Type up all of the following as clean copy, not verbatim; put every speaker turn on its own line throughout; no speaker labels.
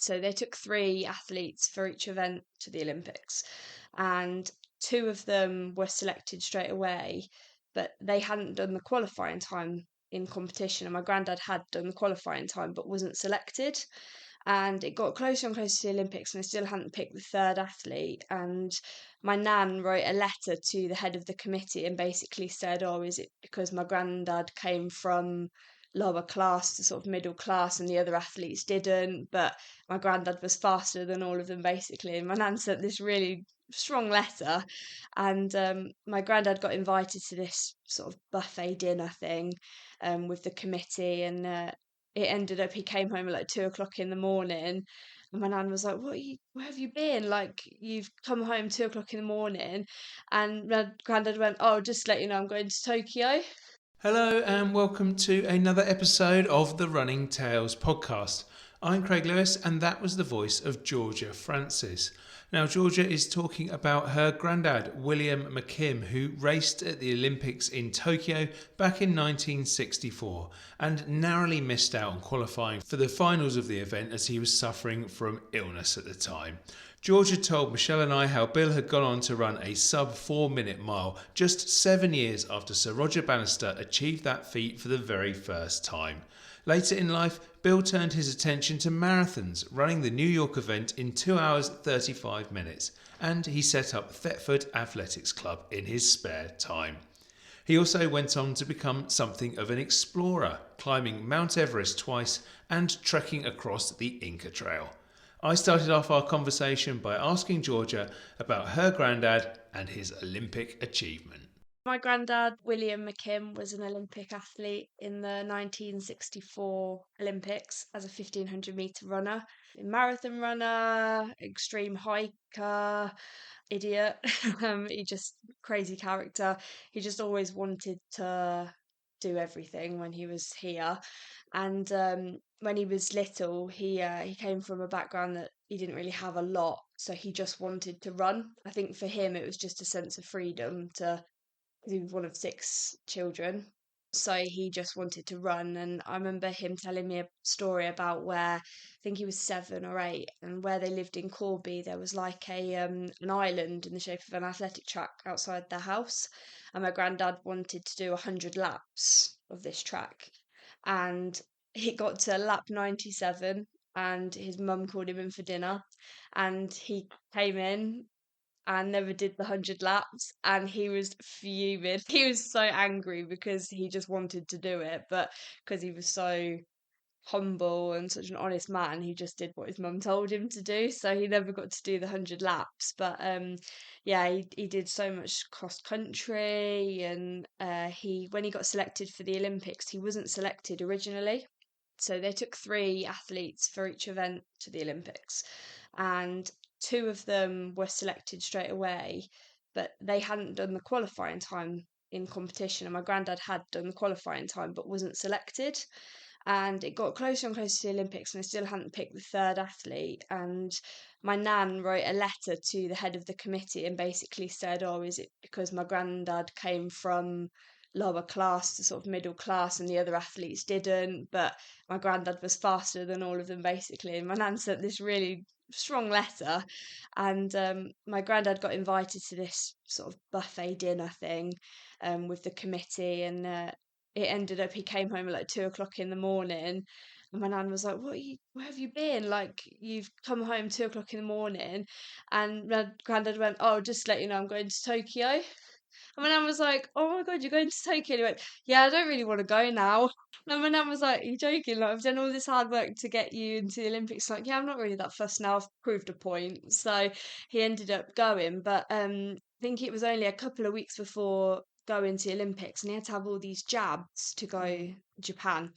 So they took 3 athletes for each event to the Olympics, and 2 of them were selected straight away, but they hadn't done the qualifying time in competition. And my granddad had done the qualifying time but wasn't selected. And it got closer and closer to the Olympics, and I still hadn't picked the third athlete. And my nan wrote a letter to the head of the committee and basically said, "Oh, is it because my granddad came from lower class to sort of middle class and the other athletes didn't, but my granddad was faster than all of them," basically. And my nan sent this really strong letter, and my granddad got invited to this sort of buffet dinner thing with the committee, and it ended up he came home at like 2 o'clock in the morning, and my nan was like, where have you been? Like, you've come home 2 o'clock in the morning. And my granddad went, "Oh, just to let you know, I'm going to Tokyo."
Hello and welcome to another episode of the Running Tales podcast. I'm Craig Lewis and that was the voice of Georgia Francis. Now, Georgia is talking about her granddad, William McKim, who raced at the Olympics in Tokyo back in 1964 and narrowly missed out on qualifying for the finals of the event as he was suffering from illness at the time. Georgia told Michelle and I how Bill had gone on to run a sub 4-minute mile just 7 years after Sir Roger Bannister achieved that feat for the very first time. Later in life, Bill turned his attention to marathons, running the New York event in 2 hours 35 minutes, and he set up Thetford Athletics Club in his spare time. He also went on to become something of an explorer, climbing Mount Everest twice and trekking across the Inca Trail. I started off our conversation by asking Georgia about her granddad and his Olympic achievement.
My granddad, William McKim, was an Olympic athlete in the 1964 Olympics as a 1500-meter runner, a marathon runner, extreme hiker, idiot. He just crazy character. He just always wanted to do everything when he was here. And when he was little, he came from a background that he didn't really have a lot, so he just wanted to run. I think for him it was just a sense of freedom to, because he was one of 6 children. So he just wanted to run. And I remember him telling me a story about where I think he was 7 or 8, and where they lived in Corby, there was like an island in the shape of an athletic track outside their house. And my granddad wanted to do 100 laps of this track. And he got to lap 97, and his mum called him in for dinner. And he came in and never did the 100 laps, and he was fuming. He was so angry because he just wanted to do it, but because he was so humble and such an honest man, he just did what his mum told him to do, so he never got to do the 100 laps. But yeah, he did so much cross country. And he when he got selected for the Olympics, he wasn't selected originally. So they took 3 athletes for each event to the Olympics, and 2 of them were selected straight away, but they hadn't done the qualifying time in competition. And my granddad had done the qualifying time but wasn't selected. And it got closer and closer to the Olympics, and I still hadn't picked the third athlete. And my nan wrote a letter to the head of the committee and basically said, "Oh, is it because my granddad came from lower class to sort of middle class and the other athletes didn't, but my granddad was faster than all of them," basically. And my nan sent this really strong letter, and my granddad got invited to this sort of buffet dinner thing with the committee, and it ended up he came home at like 2 o'clock in the morning. And my nan was like, where have you been? Like, you've come home 2 o'clock in the morning. And my granddad went, "Oh, just to let you know, I'm going to Tokyo." And my nan was like, "Oh my God, you're going to Tokyo?" And he went, "Yeah, I don't really want to go now." And my nan was like, "Are you joking? Like, I've done all this hard work to get you into the Olympics." Like, "Yeah, I'm not really that fussed now. I've proved a point." So he ended up going. But I think it was only a couple of weeks before going to the Olympics, and he had to have all these jabs to go to Japan.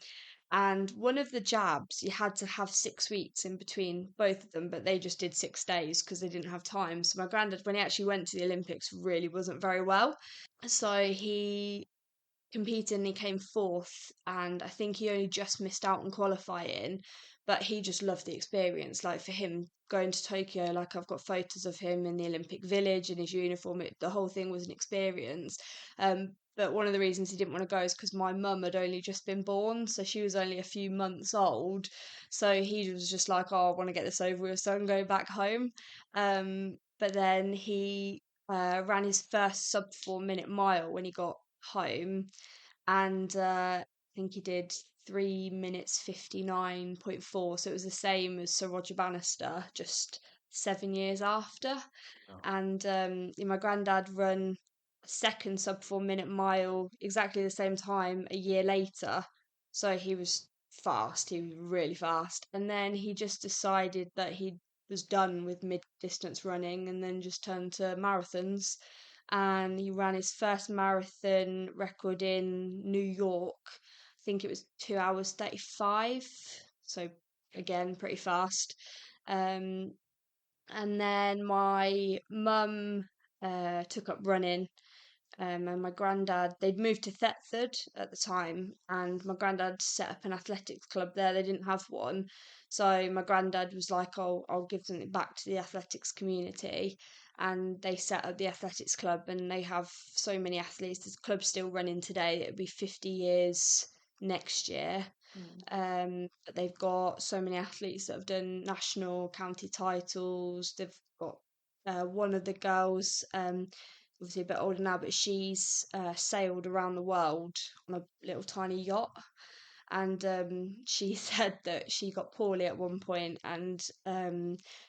And one of the jabs, you had to have 6 weeks in between both of them, but they just did 6 days because they didn't have time. So my granddad, when he actually went to the Olympics, really wasn't very well. So he competed and he came fourth, and I think he only just missed out on qualifying, but he just loved the experience. Like, for him going to Tokyo, like, I've got photos of him in the Olympic Village in his uniform. The whole thing was an experience. But one of the reasons he didn't want to go is because my mum had only just been born, so she was only a few months old. So he was just like, "Oh, I want to get this over with, so I can go back home." But then he ran his first sub 4 minute mile when he got home, and I think he did 3 minutes 59.4. So it was the same as Sir Roger Bannister, just 7 years after. And my granddad run a second sub 4 minute mile exactly the same time a year later. So he was fast, he was really fast. And then he just decided that he was done with mid distance running and then just turned to marathons. And he ran his first marathon record in New York. I think it was 2 hours 35. So again, pretty fast. Um, and then my mum took up running, and my granddad, they'd moved to Thetford at the time, and my granddad set up an athletics club there. They didn't have one. So my granddad was like, "Oh, I'll give something back to the athletics community." And they set up the athletics club, and they have so many athletes. The club's still running today. It'll be 50 years next year. But they've got so many athletes that have done national, county titles. They've got one of the girls, obviously a bit older now, but she's sailed around the world on a little tiny yacht. And she said that she got poorly at one point, and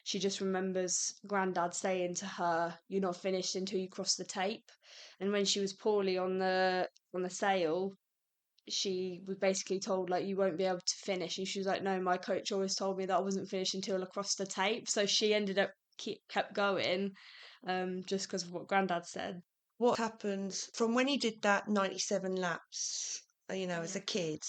she just remembers Grandad saying to her, "You're not finished until you cross the tape." And when she was poorly on the sail, she was basically told like you won't be able to finish, and she was like, "No, my coach always told me that I wasn't finished until I crossed the tape." So she ended up kept going, just because of what Grandad said.
What happens from when he did that 97 laps, as a
Yeah.
kid,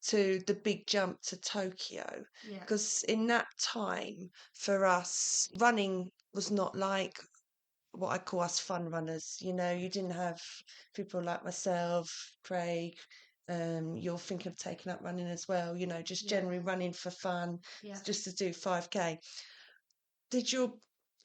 to the big jump to Tokyo?
Yeah.
Because in that time, for us, running was not like what I call us fun runners. You didn't have people like myself, Craig. You're thinking of taking up running as well, just
Yeah.
generally running for fun,
Yeah.
just to do 5K. Did your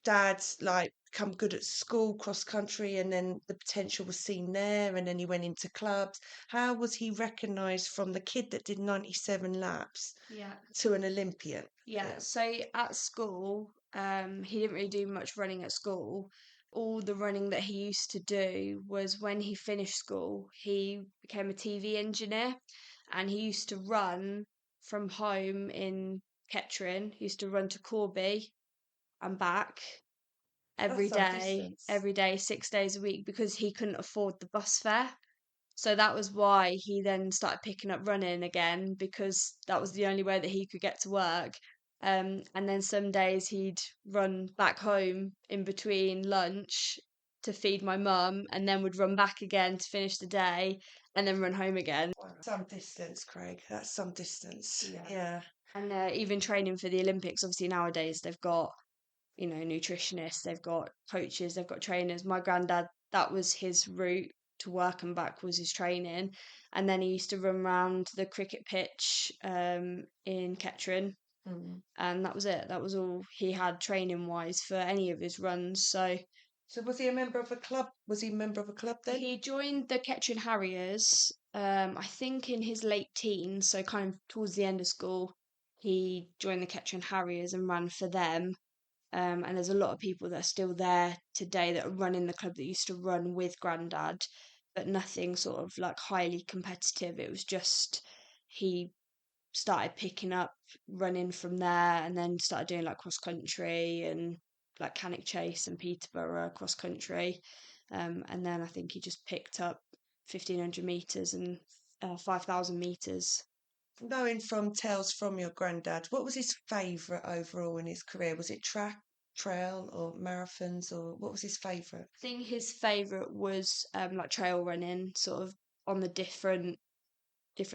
dad like become good at school, cross country, and then the potential was seen there, and then he went into clubs? How was he recognised from the kid that did 97 laps
Yeah.
to an Olympian?
Yeah, so at school, he didn't really do much running at school. All the running that he used to do was when he finished school, he became a TV engineer, and he used to run from home in Kettering. He used to run to Corby and back
That's some distance.
every day, 6 days a week, because he couldn't afford the bus fare. So that was why he then started picking up running again, because that was the only way that he could get to work. And then some days he'd run back home in between lunch to feed my mum, and then would run back again to finish the day, and then run home again.
Wow. Some distance, Craig. That's some distance.
Yeah.
Yeah.
And even training for the Olympics, obviously nowadays they've got, nutritionists, they've got coaches, they've got trainers. My granddad, that was his route to work and back, was his training. And then he used to run around the cricket pitch in Kettering,
Mm.
and that was it. That was all he had training wise for any of his runs. So
So was he a member of a club? Was he a member of a club then?
he joined the Kettering Harriers, I think in his late teens, so kind of towards the end of school. He joined the Kettering Harriers and ran for them. And there's a lot of people that are still there today that are running the club that used to run with Grandad, but nothing sort of like highly competitive. It was just he started picking up running from there, and then started doing like cross country and like Cannock Chase and Peterborough cross country. And then I think he just picked up 1500 meters and 5000 meters.
Knowing from tales from your granddad, what was his favourite overall in his career? Was it track, trail, or marathons, or what was his favourite?
I think his favourite was like trail running, sort of on the different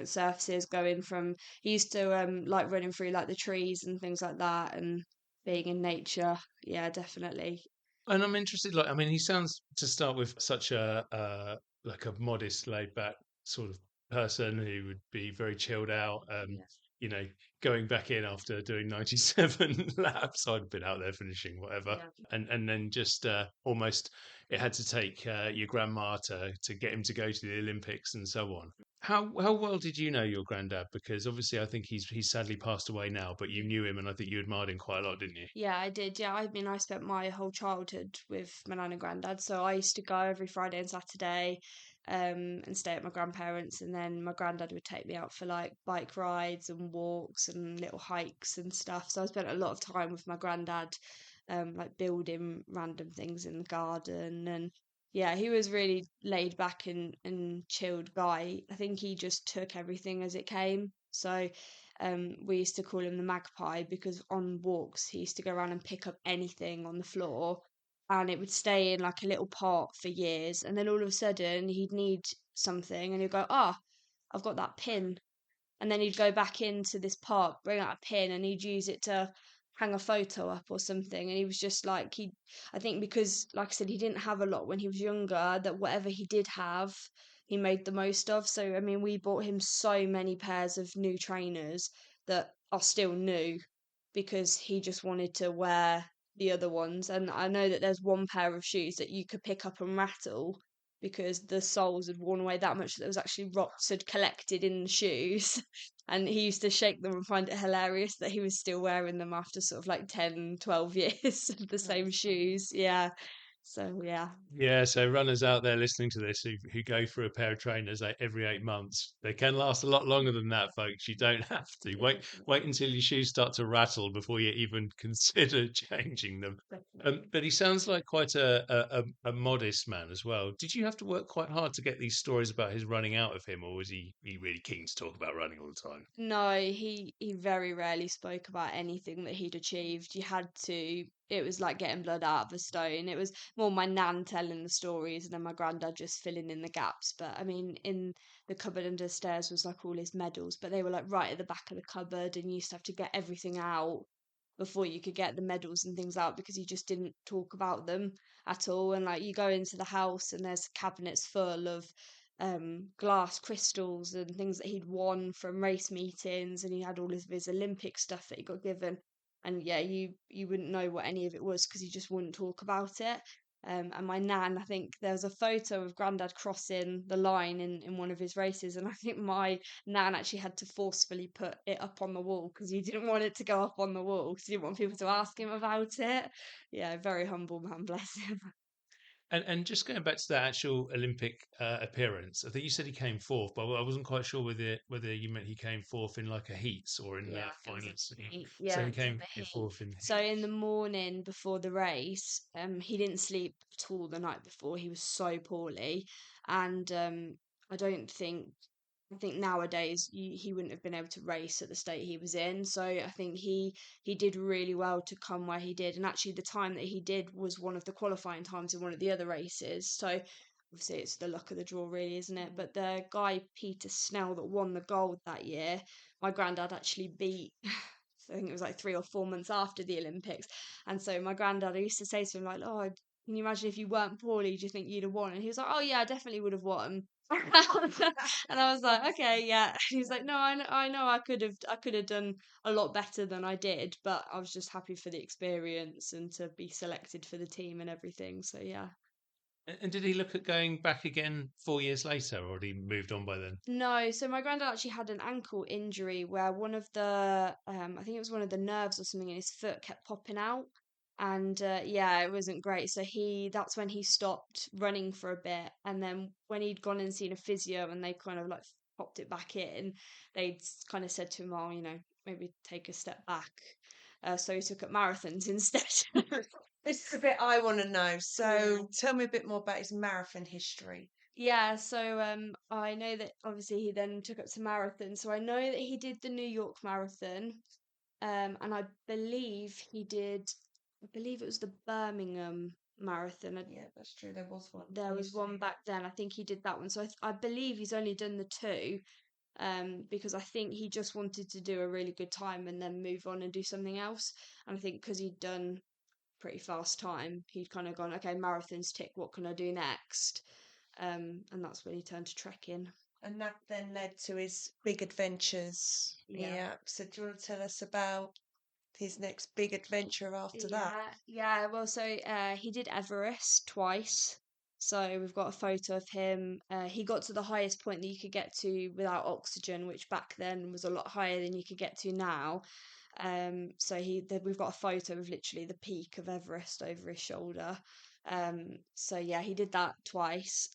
surfaces, going from, he used to like running through like the trees and things like that, and being in nature. Yeah, definitely.
And I'm interested, like, I mean, he sounds to start with such a like a modest, laid back sort of person who would be very chilled out. going back in after doing 97 laps. I'd been out there finishing whatever, and then just almost it had to take your grandma to get him to go to the Olympics and so on. How well did you know your granddad? Because obviously I think he's sadly passed away now, but you knew him, and I think you admired him quite a lot, didn't you?
Yeah, I did. Yeah, I mean, I spent my whole childhood with my nan and granddad, so I used to go every Friday and Saturday, and stay at my grandparents', and then my granddad would take me out for like bike rides and walks and little hikes and stuff. So I spent a lot of time with my granddad, like building random things in the garden, and yeah, he was really laid back and chilled guy. I think he just took everything as it came. So we used to call him the magpie because on walks he used to go around and pick up anything on the floor, and it would stay in like a little pot for years, and then all of a sudden he'd need something and he'd go, ah, I've got that pin, and then he'd go back into this park, bring out a pin, and he'd use it to hang a photo up or something. And he was just like I think because, like I said, he didn't have a lot when he was younger, that whatever he did have, he made the most of. So I mean, we bought him so many pairs of new trainers that are still new because he just wanted to wear the other ones. And I know that there's one pair of shoes that you could pick up and rattle because the soles had worn away that much that there was actually rocks had collected in the shoes. And he used to shake them and find it hilarious that he was still wearing them after sort of like 10, 12 years of the same shoes. Yeah. So, yeah.
Yeah, so runners out there listening to this who go through a pair of trainers like every 8 months, they can last a lot longer than that, folks. You don't have to wait until your shoes start to rattle before you even consider changing them. But he sounds like quite a modest man as well. Did you have to work quite hard to get these stories about his running out of him, or was he really keen to talk about running all the time?
No, he very rarely spoke about anything that he'd achieved. You had to. It was like getting blood out of a stone. It was more my nan telling the stories and then my granddad just filling in the gaps. But I mean, in the cupboard under the stairs was like all his medals, but they were like right at the back of the cupboard, and you used to have to get everything out before you could get the medals and things out because he just didn't talk about them at all. And like you go into the house and there's cabinets full of glass crystals and things that he'd won from race meetings, and he had all of his Olympic stuff that he got given. And yeah, you wouldn't know what any of it was because he just wouldn't talk about it. And my nan, I think there was a photo of Grandad crossing the line in one of his races, and I think my nan actually had to forcefully put it up on the wall because he didn't want it to go up on the wall because he didn't want people to ask him about it. Yeah, very humble man, bless him.
And just going back to that actual Olympic appearance, I think you said he came fourth, but I wasn't quite sure whether you meant he came fourth in like a heats or in
Yeah, it was a
finals.
heat.
So
Yeah,
he
it was in
came
the
in
heat.
fourth in
So in the
heats.
morning before the race, he didn't sleep at all the night before. He was so poorly, and I don't think I think nowadays he wouldn't have been able to race at the state he was in. So I think he did really well to come where he did, and actually the time that he did was one of the qualifying times in one of the other races. So obviously it's the luck of the draw, really, isn't it? But the guy Peter Snell that won the gold that year, my granddad actually beat. I think it was like 3 or 4 months after the Olympics, and so my granddad, I used to say to him like, "Oh, can you imagine if you weren't poorly? Do you think you'd have won?" And he was like, "Oh yeah, I definitely would have won." And I was like, okay, yeah. And he was like, no, I know, I could have done a lot better than I did, but I was just happy for the experience and to be selected for the team and everything. So yeah.
And did he look at going back again 4 years later, or had he moved on by then?
No, so my granddad actually had an ankle injury where one of the, I think it was one of the nerves or something in his foot kept popping out. And yeah, it wasn't great. So that's when he stopped running for a bit. And then when he'd gone and seen a physio and they kind of like popped it back in, they'd kind of said to him, oh, maybe take a step back. So he took up marathons instead.
This is the bit I want to know.
Yeah.
So tell me a bit more about his marathon history.
Yeah, so I know that obviously he then took up to marathon. So I know that he did the New York Marathon, and I believe it was the Birmingham Marathon.
Yeah, that's true. There was one.
There was one back then. I think he did that one. So I believe he's only done the two, because I think he just wanted to do a really good time and then move on and do something else. And I think because he'd done pretty fast time, he'd kind of gone, okay, marathons tick, what can I do next? And that's when he turned to trekking.
And that then led to his big adventures.
Yeah.
Yeah. So do you want to tell us about his next big adventure after that?
Yeah. Well, so he did Everest twice. So we've got a photo of him. He got to the highest point that you could get to without oxygen, which back then was a lot higher than you could get to now. So we've got a photo of literally the peak of Everest over his shoulder. So yeah, he did that twice.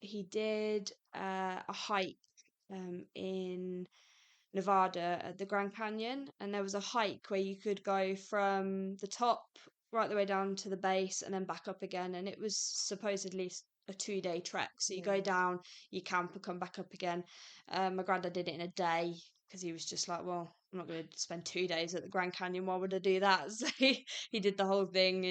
He did a hike in Nevada at the Grand Canyon, and there was a hike where you could go from the top right the way down to the base and then back up again. And it was supposedly a 2 day trek. So you go down, you camp, and come back up again. My granddad did it in a day because he was just like, well, I'm not going to spend 2 days at the Grand Canyon. Why would I do that? So he did the whole thing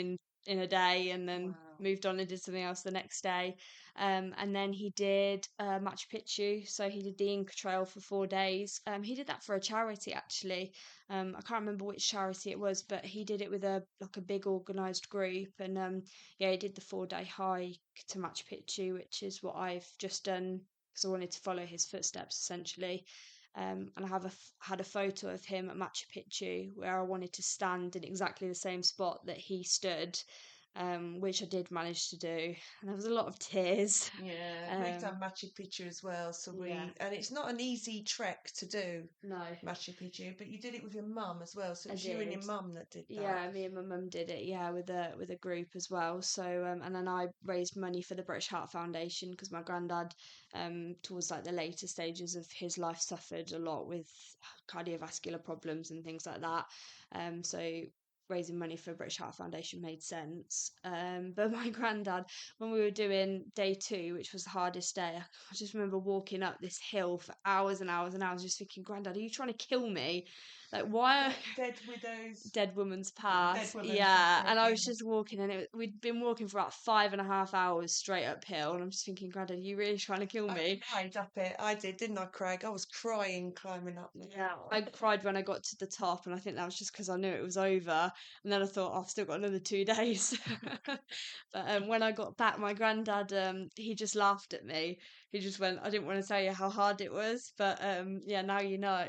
in a day and then moved on and did something else the next day. And then he did Machu Picchu. So he did the Inca Trail for 4 days. He did that for a charity actually. I can't remember which charity it was, but he did it with a big organised group. And yeah, he did the 4 day hike to Machu Picchu, which is what I've just done because I wanted to follow his footsteps essentially. And I had a photo of him at Machu Picchu where I wanted to stand in exactly the same spot that he stood, which I did manage to do. And there was a lot of tears.
Yeah, we've done Machu Picchu as well, so
Yeah.
and it's not an easy trek to do,
No,
Machu Picchu, but you did it with your mum as well, so it
I
was you and your
did.
mum that did that.
Yeah, me and my mum did it. Yeah, with a group as well. So and then I raised money for the British Heart Foundation because my granddad, towards like the later stages of his life, suffered a lot with cardiovascular problems and things like that. So raising money for British Heart Foundation made sense. But my granddad, when we were doing day two, which was the hardest day, I just remember walking up this hill for hours and hours and hours, just thinking, Granddad, are you trying to kill me? Like, why?
Dead widows,
Dead Woman's
dead
Path.
woman. That's
Yeah,
it.
and I
Yeah.
was just walking, and we'd been walking for about 5.5 hours straight uphill, and I'm just thinking, Granddad, are you really trying to kill
I
me?
cried up it. I did, didn't I, Craig? I was crying climbing up the
Yeah, I
hill.
cried when I got to the top, and I think that was just because I knew it was over. And then I thought, oh, I've still got another 2 days. But when I got back, my granddad, he just laughed at me. He just went, I didn't want to tell you how hard it was, but yeah, now you know.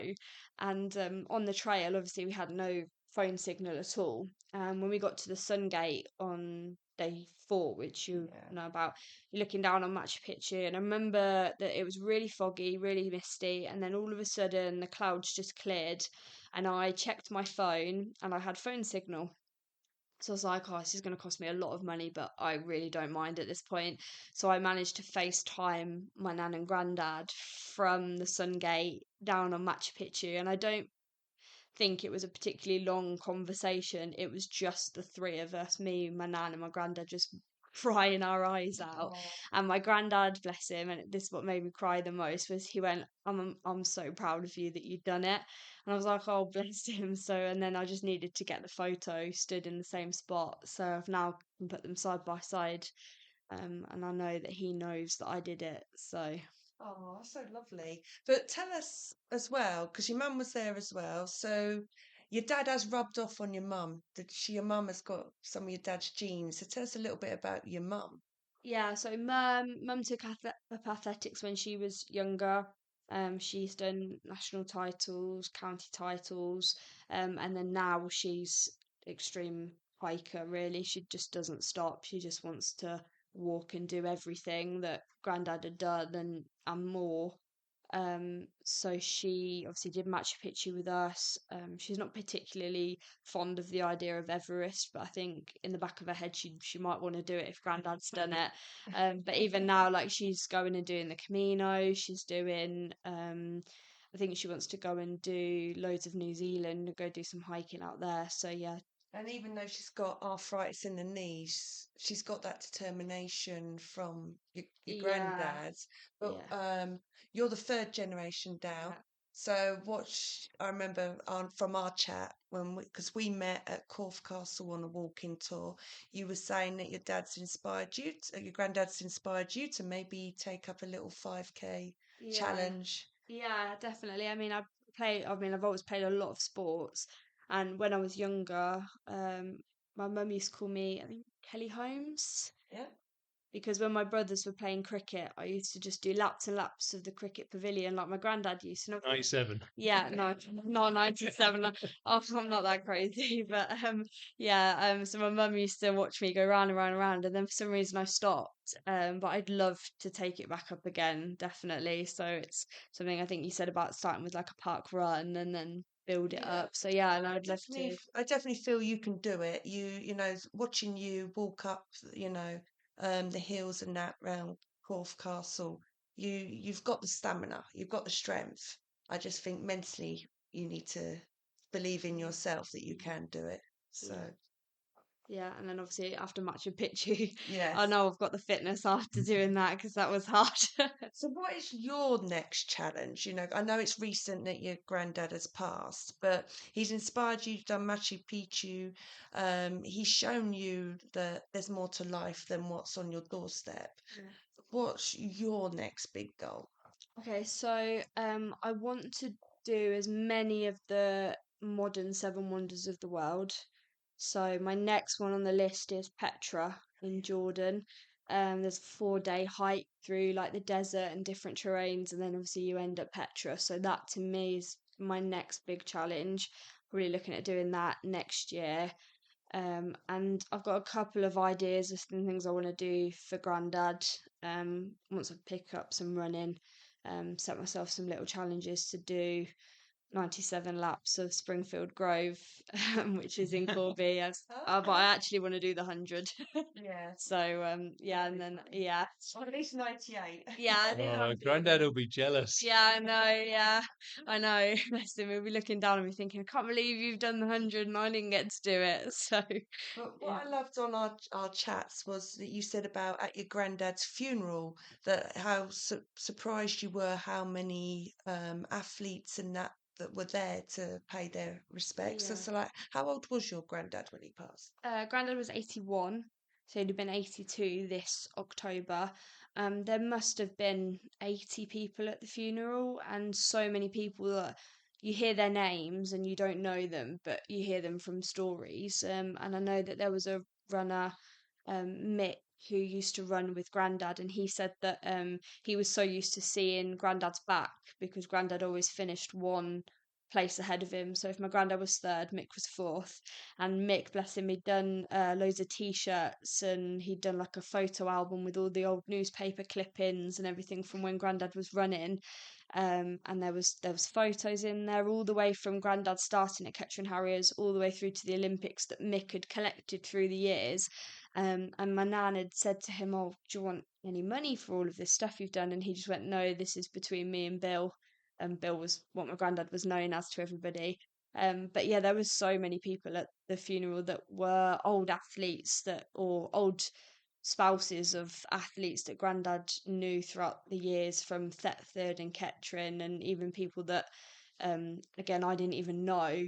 And on the trail, obviously, we had no phone signal at all. When we got to the Sun Gate on day 4, which you
Yeah.
know about, you're looking down on Machu Picchu, and I remember that it was really foggy, really misty, and then all of a sudden the clouds just cleared, and I checked my phone and I had phone signal. So I was like, oh, this is going to cost me a lot of money, but I really don't mind at this point. So I managed to FaceTime my nan and granddad from the Sun Gate down on Machu Picchu, and I don't think it was a particularly long conversation. It was just the three of us, me, my nan, and my granddad, just crying our eyes out.
Oh,
And my granddad, bless him, and this is what made me cry the most, was he went, I'm so proud of you that you've done it. And I was like, oh, bless him. So, and then I just needed to get the photo stood in the same spot. So I've now can put them side by side. And I know that he knows that I did it. So
oh, that's so lovely. But tell us as well, because your mum was there as well. So your dad has rubbed off on your mum. Your mum has got some of your dad's genes. So tell us a little bit about your mum.
yeah, so mum took up athletics when she was younger. She's done national titles, county titles, and then now she's extreme hiker, really. She just doesn't stop. She just wants to walk and do everything that Grandad had done and more. So she obviously did Machu Picchu with us. She's not particularly fond of the idea of Everest, but I think in the back of her head she might want to do it if Grandad's done it. But even now, like she's going and doing the Camino, she's doing I think she wants to go and do loads of New Zealand and go do some hiking out there. So yeah,
And even though she's got arthritis in the knees, she's got that determination from your
yeah,
granddad's. But
yeah,
you're the third generation down.
yeah.
So I remember from our chat because we met at Corfe Castle on a walking tour, you were saying that your granddad's inspired you to maybe take up a little 5K
Yeah.
challenge.
Yeah, definitely. I mean, I've always played a lot of sports. And when I was younger, my mum used to call me, I think, Kelly Holmes.
Yeah.
because when my brothers were playing cricket, I used to just do laps and laps of the cricket pavilion like my granddad used to.
97.
Yeah, no, not 97. I'm not that crazy, but so my mum used to watch me go round and round and round, and then for some reason I stopped. But I'd love to take it back up again, definitely. So it's something I think you said about starting with like a park run and then build it
Yeah.
up. So yeah, and I'd love to.
I definitely feel you can do it. You know, watching you walk up, the hills and that round Corfe Castle, you've got the stamina, you've got the strength. I just think mentally you need to believe in yourself that you can do it. So
Yeah. Yeah, and then obviously after Machu Picchu, I
yes.
know I've got the fitness after doing that because that was hard.
So what is your next challenge? You know, I know it's recent that your granddad has passed, but he's inspired you, you've done Machu Picchu. He's shown you that there's more to life than what's on your doorstep.
Yeah.
What's your next big goal?
Okay, so I want to do as many of the modern seven wonders of the world. So my next one on the list is Petra in Jordan. There's a 4-day hike through like the desert and different terrains, and then obviously you end at Petra. So that to me is my next big challenge. Really looking at doing that next year. And I've got a couple of ideas of some things I want to do for Grandad. Once I pick up some running, set myself some little challenges to do 97 laps of Springfield Grove, which is in Corby. But I actually want to do the 100.
Yeah.
So yeah, and then yeah,
Well, at least 98.
yeah,
Oh, Granddad will be jealous.
yeah, I know, yeah, I know. Bless him, he'll be looking down at me thinking, I can't believe you've done the 100 and I didn't get to do it. So
But
yeah.
what I loved on our chats was that you said about at your granddad's funeral that how surprised you were how many athletes and that were there to pay their respects. So,
Yeah.
so like, how old was your granddad when he passed?
Grandad was 81, so he'd have been 82 this October. There must have been 80 people at the funeral, and so many people that you hear their names and you don't know them, but you hear them from stories. And I know that there was a runner, Mick, who used to run with Grandad, and he said that he was so used to seeing Grandad's back because Grandad always finished one place ahead of him. So if my granddad was third, Mick was fourth. And Mick, bless him, he'd done loads of t-shirts and he'd done like a photo album with all the old newspaper clippings and everything from when Grandad was running. And there was photos in there all the way from Grandad starting at Kettering Harriers all the way through to the Olympics that Mick had collected through the years. And my nan had said to him, "Oh, do you want any money for all of this stuff you've done?" And he just went, "No, this is between me and Bill." And Bill was what my granddad was known as to everybody. But yeah, there was so many people at the funeral that were old athletes or old spouses of athletes that Grandad knew throughout the years from Thetford and Kettering, and even people that, again, I didn't even know,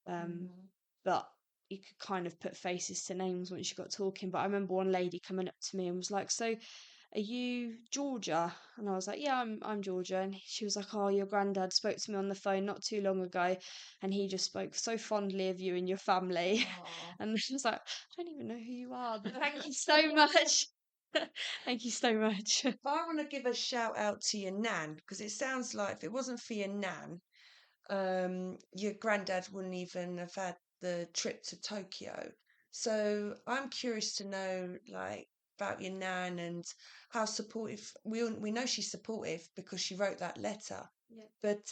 um,
Mhm.
but you could kind of put faces to names once you got talking. But I remember one lady coming up to me and was like, "So, are you Georgia?" And I was like, "Yeah, I'm Georgia." And she was like, "Oh, your granddad spoke to me on the phone not too long ago, and he just spoke so fondly of you and your family."
Aw.
And she was like, "I don't even know who you are, but thank you so much." Thank you so much.
But I want to give a shout out to your nan because it sounds like if it wasn't for your nan, your granddad wouldn't even have had the trip to Tokyo. So I'm curious to know, like, about your nan and how supportive. We know she's supportive because she wrote that letter.
Yeah.
But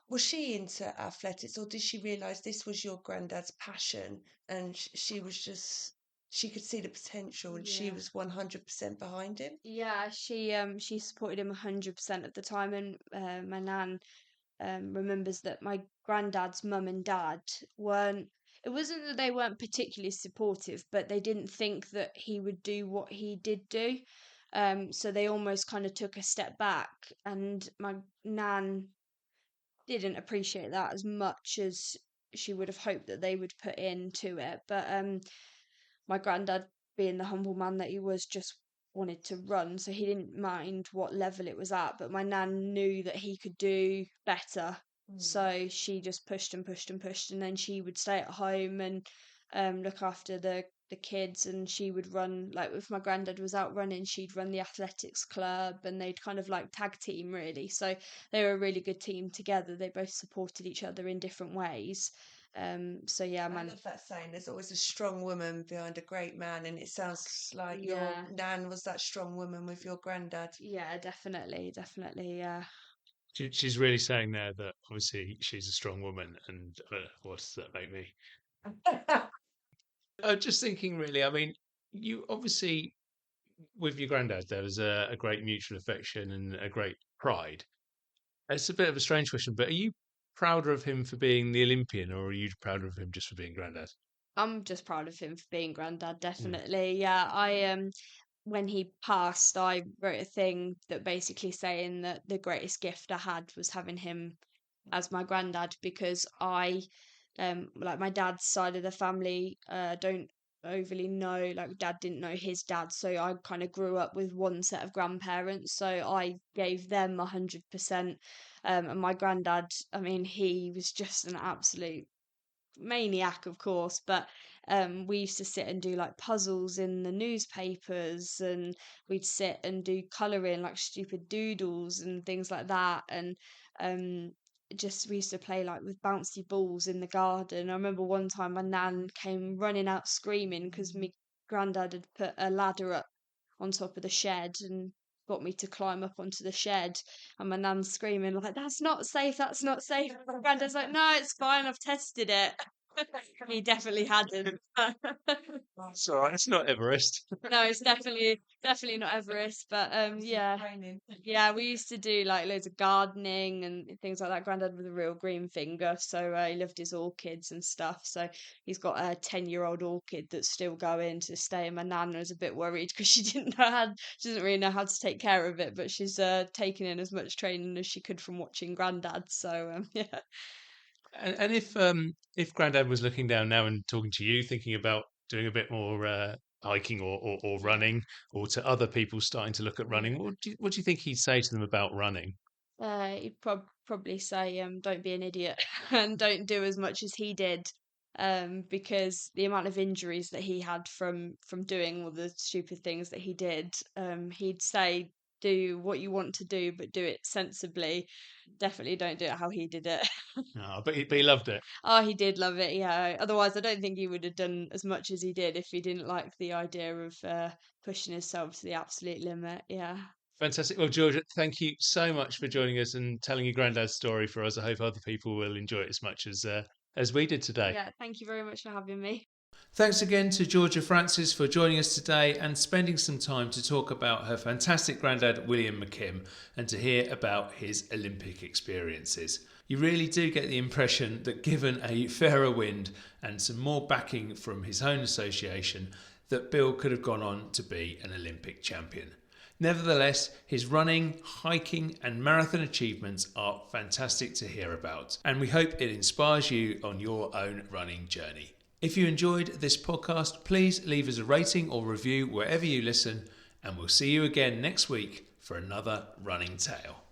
was she into athletics, or did she realize this was your granddad's passion, and she was just she could see the potential, and she
Yeah.
was 100% behind him?
Yeah, she supported him 100% of the time, and my nan remembers that my granddad's mum and dad weren't. It wasn't that they weren't particularly supportive, but they didn't think that he would do what he did do. So they almost kind of took a step back, and my nan didn't appreciate that as much as she would have hoped that they would put into it. But my granddad, being the humble man that he was, just wanted to run, so he didn't mind what level it was at. But my nan knew that he could do better,
Mm.
so she just pushed and pushed and pushed, and then she would stay at home and look after the the kids, and she would run, like if my granddad was out running, she'd run the athletics club, and they'd kind of like tag team really. So they were a really good team together. They both supported each other in different ways. So yeah,
I love that saying. There's always a strong woman behind a great man, and it sounds like your
yeah,
nan was that strong woman with your granddad.
yeah, definitely, yeah.
She's really saying there that obviously she's a strong woman, and what does that make me? I'm just thinking, really. I mean, you obviously with your granddad there was a great mutual affection and a great pride. It's a bit of a strange question, but are you prouder of him for being the Olympian, or are you prouder of him just for being granddad?
I'm just proud of him for being granddad,
Mm.
definitely. Yeah, I when he passed, I wrote a thing that basically saying that the greatest gift I had was having him as my granddad, because I like my dad's side of the family don't overly know, like dad didn't know his dad, so I kind of grew up with one set of grandparents, so I gave them 100%. And my granddad, I mean, he was just an absolute maniac, of course, but we used to sit and do like puzzles in the newspapers, and we'd sit and do colouring, like stupid doodles and things like that. And um, just we used to play like with bouncy balls in the garden. I remember one time my nan came running out screaming because my granddad had put a ladder up on top of the shed and got me to climb up onto the shed, and my nan's screaming like, "That's not safe, that's not safe." My granddad's like, "No, it's fine, I've tested it." He definitely hadn't.
That's all right. It's not Everest.
No, it's definitely not Everest, but yeah.
Training.
Yeah, we used to do like loads of gardening and things like that. Granddad was a real green finger, so he loved his orchids and stuff. So he's got a 10-year-old orchid that's still going to stay. And my nan was a bit worried because she doesn't really know how to take care of it, but she's taken in as much training as she could from watching Granddad. So yeah.
And if Grandad was looking down now and talking to you, thinking about doing a bit more hiking or running, or to other people starting to look at running, what do you think he'd say to them about running?
He'd probably say, "Don't be an idiot and don't do as much as he did," because the amount of injuries that he had from doing all the stupid things that he did, he'd say, "Do what you want to do, but do it sensibly. Definitely don't do it how he did it."
Oh, but he loved it.
Oh, he did love it, yeah. Otherwise, I don't think he would have done as much as he did if he didn't like the idea of pushing himself to the absolute limit. Yeah.
Fantastic. Well, Georgia, thank you so much for joining us and telling your granddad's story for us. I hope other people will enjoy it as we did today.
Yeah, thank you very much for having me.
Thanks again to Georgia Francis for joining us today and spending some time to talk about her fantastic granddad, William McKim, and to hear about his Olympic experiences. You really do get the impression that given a fairer wind and some more backing from his own association, that Bill could have gone on to be an Olympic champion. Nevertheless, his running, hiking, and marathon achievements are fantastic to hear about, and we hope it inspires you on your own running journey. If you enjoyed this podcast, please leave us a rating or review wherever you listen, and we'll see you again next week for another running tale.